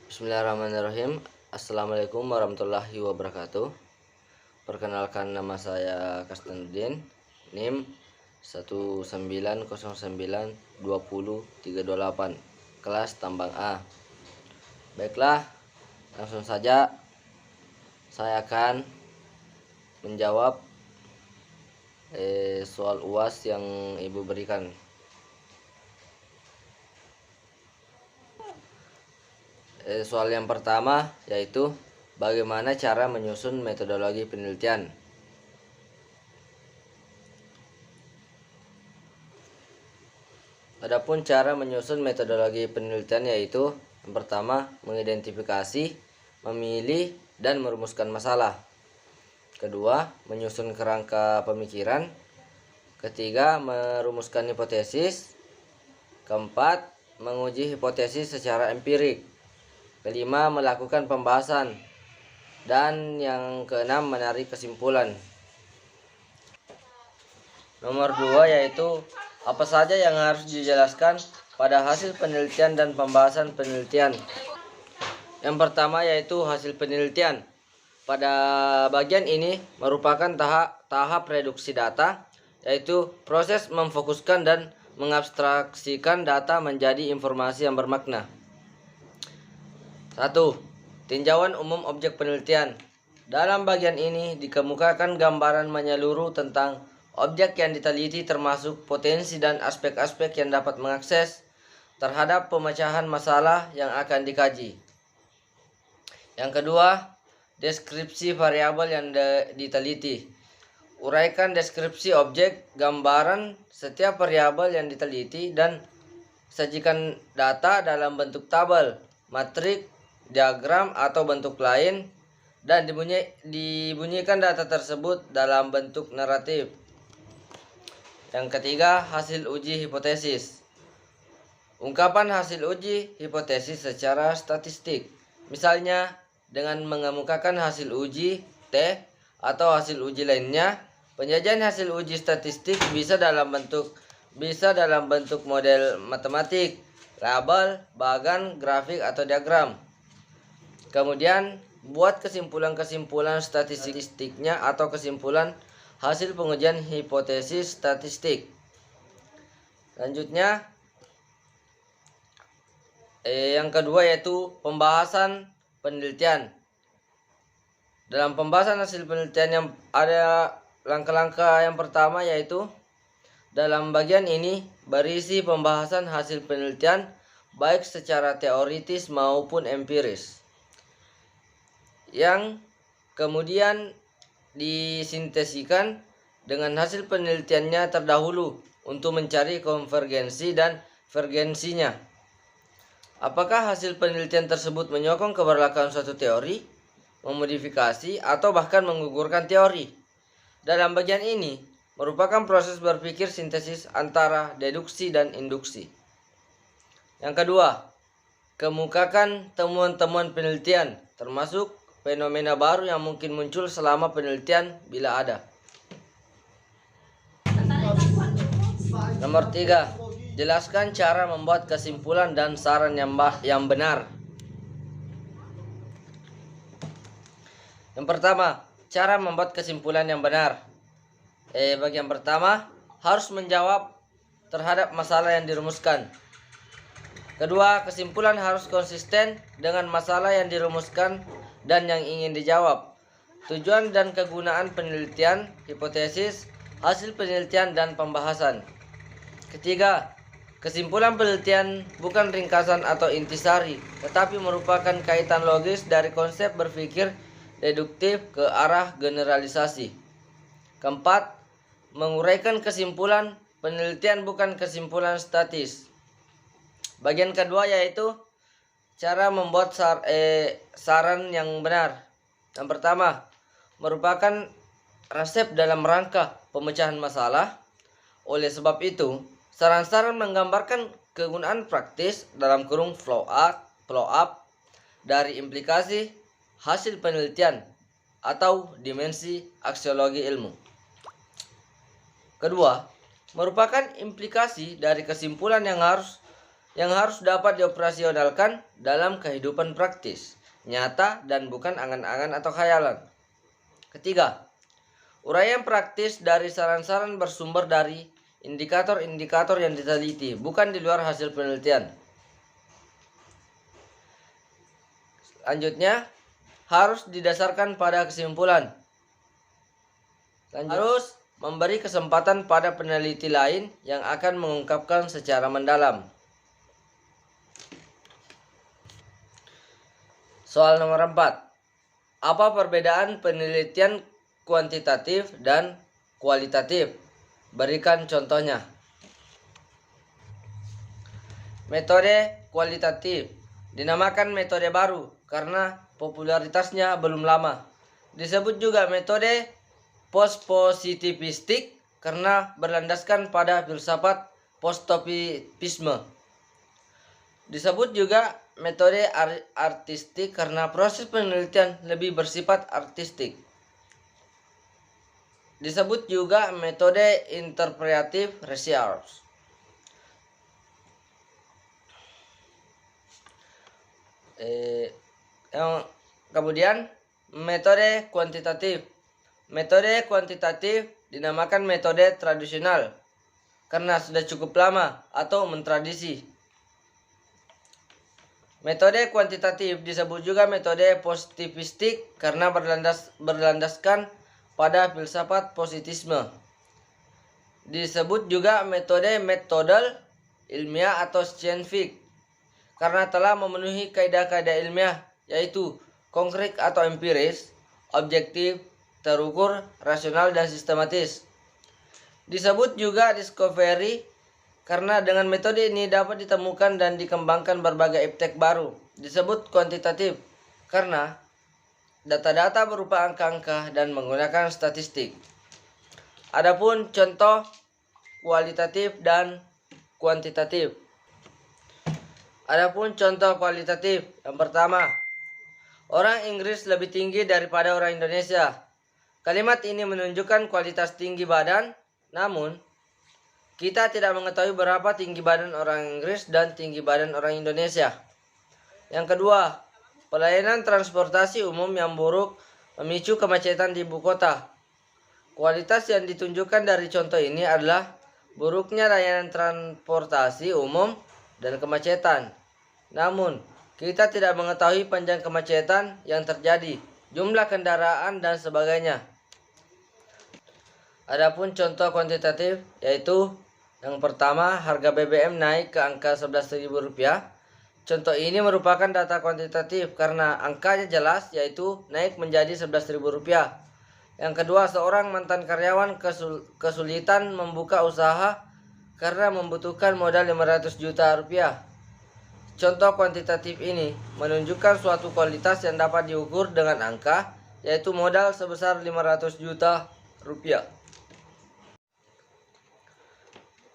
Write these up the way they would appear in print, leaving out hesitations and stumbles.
Bismillahirrahmanirrahim. Assalamualaikum warahmatullahi wabarakatuh. Perkenalkan, nama saya Kastanuddin, NIM 190920328, kelas tambang A. Baiklah, langsung saja saya akan menjawab soal UAS yang Ibu berikan. Soal yang pertama yaitu bagaimana cara menyusun metodologi penelitian. Adapun cara menyusun metodologi penelitian yaitu yang pertama mengidentifikasi, memilih, dan merumuskan masalah. Kedua, menyusun kerangka pemikiran. Ketiga, merumuskan hipotesis. Keempat, menguji hipotesis secara empirik. Kelima, melakukan pembahasan. Dan yang keenam, menarik kesimpulan. Nomor 2 yaitu apa saja yang harus dijelaskan pada hasil penelitian dan pembahasan penelitian. Yang pertama yaitu hasil penelitian. Pada bagian ini merupakan tahap reduksi data, yaitu proses memfokuskan dan mengabstraksikan data menjadi informasi yang bermakna. 1. Tinjauan umum objek penelitian. Dalam bagian ini dikemukakan gambaran menyeluruh tentang objek yang diteliti, termasuk potensi dan aspek-aspek yang dapat mengakses terhadap pemecahan masalah yang akan dikaji. Yang kedua, deskripsi variabel yang diteliti. Uraikan deskripsi objek, gambaran setiap variabel yang diteliti, dan sajikan data dalam bentuk tabel, matrik, diagram, atau bentuk lain, dan dibunyikan data tersebut dalam bentuk naratif. Yang ketiga, hasil uji hipotesis. Ungkapan hasil uji hipotesis secara statistik. Misalnya, dengan mengemukakan hasil uji T atau hasil uji lainnya. Penyajian hasil uji statistik bisa dalam bentuk model matematik, label, bagan, grafik, atau diagram. Kemudian, buat kesimpulan-kesimpulan statistiknya atau kesimpulan hasil pengujian hipotesis statistik. Selanjutnya, yang kedua yaitu pembahasan penelitian. Dalam pembahasan hasil penelitian yang ada langkah-langkah yang pertama yaitu dalam bagian ini berisi pembahasan hasil penelitian baik secara teoritis maupun empiris, yang kemudian disintesikan dengan hasil penelitiannya terdahulu untuk mencari konvergensi dan divergensinya. Apakah hasil penelitian tersebut menyokong keberlakuan suatu teori, memodifikasi, atau bahkan menggugurkan teori? Dalam bagian ini merupakan proses berpikir sintesis antara deduksi dan induksi. Yang kedua, kemukakan temuan-temuan penelitian, termasuk fenomena baru yang mungkin muncul selama penelitian bila ada. Nomor 3, jelaskan cara membuat kesimpulan dan saran yang benar. Yang pertama, cara membuat kesimpulan yang benar. Bagian pertama, harus menjawab terhadap masalah yang dirumuskan. Kedua, kesimpulan harus konsisten dengan masalah yang dirumuskan dan yang ingin dijawab. Tujuan dan kegunaan penelitian, hipotesis, hasil penelitian, dan pembahasan. Ketiga, kesimpulan penelitian bukan ringkasan atau intisari, tetapi merupakan kaitan logis dari konsep berpikir deduktif ke arah generalisasi. Keempat, menguraikan kesimpulan penelitian bukan kesimpulan statis. Bagian kedua yaitu cara membuat saran yang benar. Yang pertama, merupakan resep dalam rangka pemecahan masalah. Oleh sebab itu, saran-saran menggambarkan kegunaan praktis dalam kurung flow up dari implikasi hasil penelitian atau dimensi aksiologi ilmu. Kedua, merupakan implikasi dari kesimpulan yang harus dapat dioperasionalkan dalam kehidupan praktis, nyata dan bukan angan-angan atau khayalan. Ketiga, uraian praktis dari saran-saran bersumber dari indikator-indikator yang diteliti, bukan di luar hasil penelitian. Selanjutnya, harus didasarkan pada kesimpulan. Harus memberi kesempatan pada peneliti lain yang akan mengungkapkan secara mendalam. Soal nomor 4. Apa perbedaan penelitian kuantitatif dan kualitatif? Berikan contohnya. Metode kualitatif dinamakan metode baru karena popularitasnya belum lama. Disebut juga metode post-positivistik karena berlandaskan pada filsafat post-positivisme. Disebut juga metode artistik karena proses penelitian lebih bersifat artistik. Disebut juga metode interpretative research. Kemudian metode kuantitatif. Metode kuantitatif dinamakan metode tradisional karena sudah cukup lama atau mentradisi. Metode kuantitatif disebut juga metode positivistik karena berlandaskan pada filsafat positisme. Disebut juga metodal ilmiah atau scientific karena telah memenuhi kaidah-kaidah ilmiah, yaitu konkret atau empiris, objektif, terukur, rasional, dan sistematis. Disebut juga discovery karena dengan metode ini dapat ditemukan dan dikembangkan berbagai iptek baru. Disebut kuantitatif karena data-data berupa angka-angka dan menggunakan statistik. Adapun contoh kualitatif dan kuantitatif. Adapun contoh kualitatif, yang pertama, orang Inggris lebih tinggi daripada orang Indonesia. Kalimat ini menunjukkan kualitas tinggi badan, namun kita tidak mengetahui berapa tinggi badan orang Inggris dan tinggi badan orang Indonesia. Yang kedua, pelayanan transportasi umum yang buruk memicu kemacetan di ibu kota. Kualitas yang ditunjukkan dari contoh ini adalah buruknya layanan transportasi umum dan kemacetan. Namun, kita tidak mengetahui panjang kemacetan yang terjadi, jumlah kendaraan, dan sebagainya. Adapun contoh kuantitatif yaitu yang pertama, harga BBM naik ke angka Rp11.000. Contoh ini merupakan data kuantitatif karena angkanya jelas, yaitu naik menjadi Rp11.000. Yang kedua, seorang mantan karyawan kesulitan membuka usaha karena membutuhkan modal Rp500 juta. Contoh kuantitatif ini menunjukkan suatu kualitas yang dapat diukur dengan angka, yaitu modal sebesar Rp500 juta.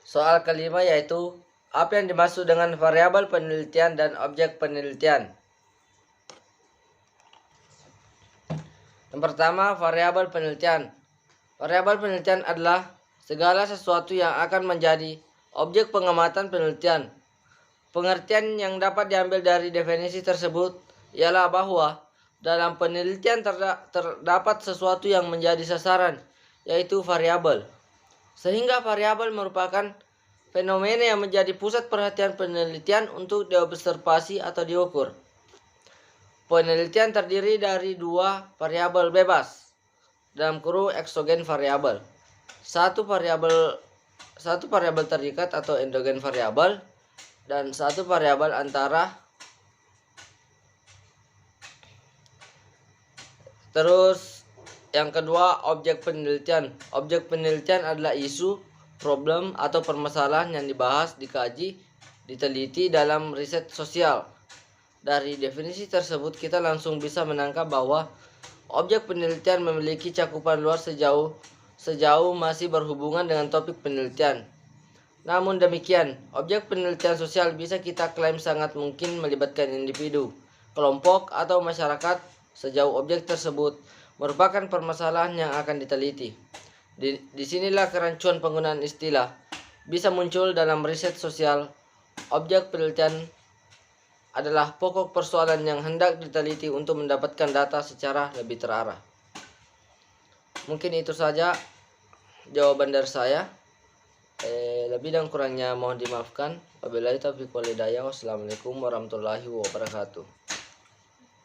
Soal kelima yaitu apa yang dimaksud dengan variabel penelitian dan objek penelitian. Yang pertama, variabel penelitian. Variabel penelitian adalah segala sesuatu yang akan menjadi objek pengamatan penelitian. Pengertian yang dapat diambil dari definisi tersebut ialah bahwa dalam penelitian terdapat sesuatu yang menjadi sasaran, yaitu variabel. Sehingga variabel merupakan fenomena yang menjadi pusat perhatian penelitian untuk diobservasi atau diukur. Penelitian terdiri dari dua variabel bebas, dalam kurung eksogen variabel. Satu variabel terikat atau endogen variabel, dan satu variabel antara. Terus yang kedua, objek penelitian. Objek penelitian adalah isu, problem, atau permasalahan yang dibahas, dikaji, diteliti dalam riset sosial. Dari definisi tersebut kita langsung bisa menangkap bahwa objek penelitian memiliki cakupan luas sejauh masih berhubungan dengan topik penelitian. Namun demikian, objek penelitian sosial bisa kita klaim sangat mungkin melibatkan individu, kelompok, atau masyarakat sejauh objek tersebut merupakan permasalahan yang akan diteliti. Disinilah kerancuan penggunaan istilah bisa muncul dalam riset sosial. Objek penelitian adalah pokok persoalan yang hendak diteliti untuk mendapatkan data secara lebih terarah. Mungkin itu saja jawaban dari saya. Lebih dan kurangnya mohon dimaafkan. Wabillahi taufiq wal hidayah. Wassalamualaikum warahmatullahi wabarakatuh.